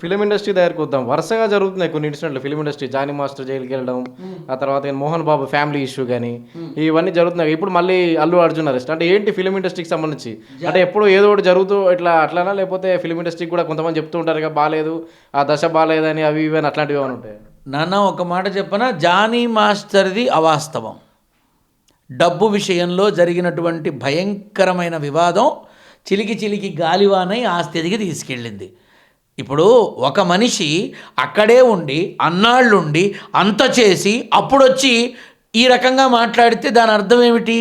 Film industry దగ్గరికి వద్దాం. వరుసగా జరుగుతున్నాయి కొన్ని ఇన్సిడెంట్లు ఫిలిం ఇండస్ట్రీ. జానీ మాస్టర్ జైలుకి వెళ్ళడం, ఆ తర్వాత మోహన్ బాబు ఫ్యామిలీ ఇష్యూ కానీ ఇవన్నీ జరుగుతున్నాయి. ఇప్పుడు మళ్ళీ అల్లు అర్జున్ అరెస్ట్. అంటే ఏంటి ఫిలిం ఇండస్ట్రీకి సంబంధించి? అంటే ఎప్పుడు ఏదో ఒకటి జరుగుతూ అట్లానా, లేకపోతే ఫిలిం ఇండస్ట్రీకి కూడా కొంతమంది చెప్తూ ఉంటారు కదా బాగాలేదు, ఆ దశ బాగాలేదని, అవి ఇవి అని అట్లాంటివి ఏమైనా ఉంటాయి? నాన్న ఒక మాట చెప్పనా, జానీ మాస్టర్ది అవాస్తవం. డబ్బు విషయంలో జరిగినటువంటి భయంకరమైన వివాదం చిలికి చిలికి గాలివానై ఆ స్థితికి తీసుకెళ్ళింది. ఇప్పుడు ఒక మనిషి అక్కడే ఉండి అన్నాళ్ళుండి అంత చేసి అప్పుడొచ్చి ఈ రకంగా మాట్లాడితే దాని అర్థం ఏమిటి?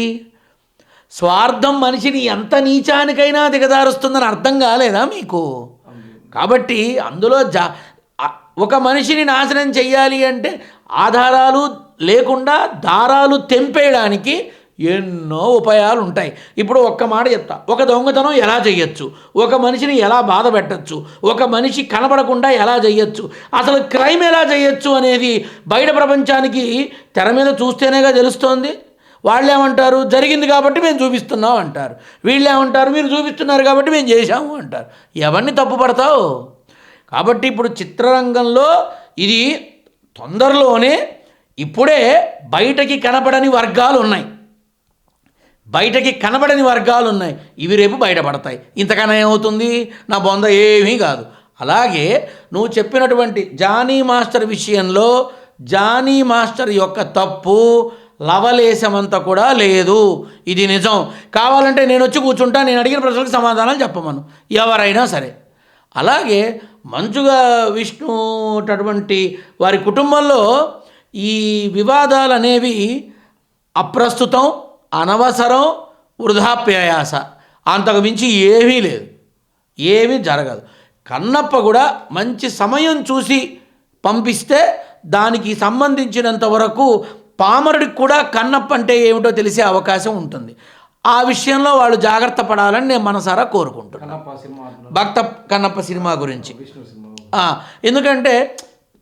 స్వార్థం మనిషిని ఎంత నీచానికైనా దిగదారుస్తుందని అర్థం కాలేదా మీకు? కాబట్టి అందులో ఒక మనిషిని నాశనం చెయ్యాలి అంటే ఆధారాలు లేకుండా దారాలు తెంపేయడానికి ఎన్నో ఉపాయాలు ఉంటాయి. ఇప్పుడు ఒక్క మాట చెప్తా, ఒక దొంగతనం ఎలా చేయొచ్చు, ఒక మనిషిని ఎలా బాధ పెట్టచ్చు, ఒక మనిషి కనబడకుండా ఎలా చేయొచ్చు, అసలు క్రైమ్ ఎలా చేయొచ్చు అనేది బయట ప్రపంచానికి తెర మీద చూస్తేనేగా తెలుస్తోంది. వాళ్ళేమంటారు, జరిగింది కాబట్టి మేము చూపిస్తున్నాం అంటారు. వీళ్ళేమంటారు, మీరు చూపిస్తున్నారు కాబట్టి మేము చేశాము అంటారు. ఎవరిని తప్పుపడతావు? కాబట్టి ఇప్పుడు చిత్రరంగంలో ఇది తొందరలోనే ఇప్పుడే బయటకి కనపడని వర్గాలు ఉన్నాయి, ఇవి రేపు బయటపడతాయి. ఇంతకన్నా ఏమవుతుంది? నా బొంద ఏమీ కాదు. అలాగే నువ్వు చెప్పినటువంటి జానీ మాస్టర్ విషయంలో జానీ మాస్టర్ యొక్క తప్పు లవలేశమంతా కూడా లేదు. ఇది నిజం. కావాలంటే నేను వచ్చి కూర్చుంటా, నేను అడిగిన ప్రశ్నలకు సమాధానాలు చెప్పమను ఎవరైనా సరే. అలాగే మంచుగా విష్ణు అటువంటి వారి కుటుంబంలో ఈ వివాదాలు అనేవి అప్రస్తుతం, అనవసరం, వృధాప్యాయాస, అంతకు మించి ఏమీ లేదు, ఏమీ జరగదు. కన్నప్ప కూడా మంచి సమయం చూసి పంపిస్తే దానికి సంబంధించినంత వరకు పామరుడికి కూడా కన్నప్ప అంటే ఏమిటో తెలిసే అవకాశం ఉంటుంది. ఆ విషయంలో వాళ్ళు జాగ్రత్త పడాలని నేను మనసారా కోరుకుంటున్నాను. భక్త కన్నప్ప సినిమా గురించి. ఎందుకంటే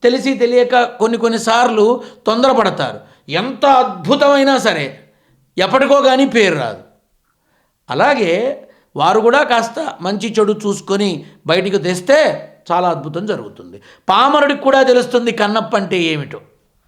తెలిసి తెలియక కొన్నిసార్లు తొందరపడతారు. ఎంత అద్భుతమైనా సరే ఎప్పటికో కానీ పేరు రాదు. అలాగే వారు కూడా కాస్త మంచి చెడు చూసుకొని బయటికి తెస్తే చాలా అద్భుతం జరుగుతుంది. పామరుడికి కూడా తెలుస్తుంది కన్నప్ప అంటే ఏమిటో.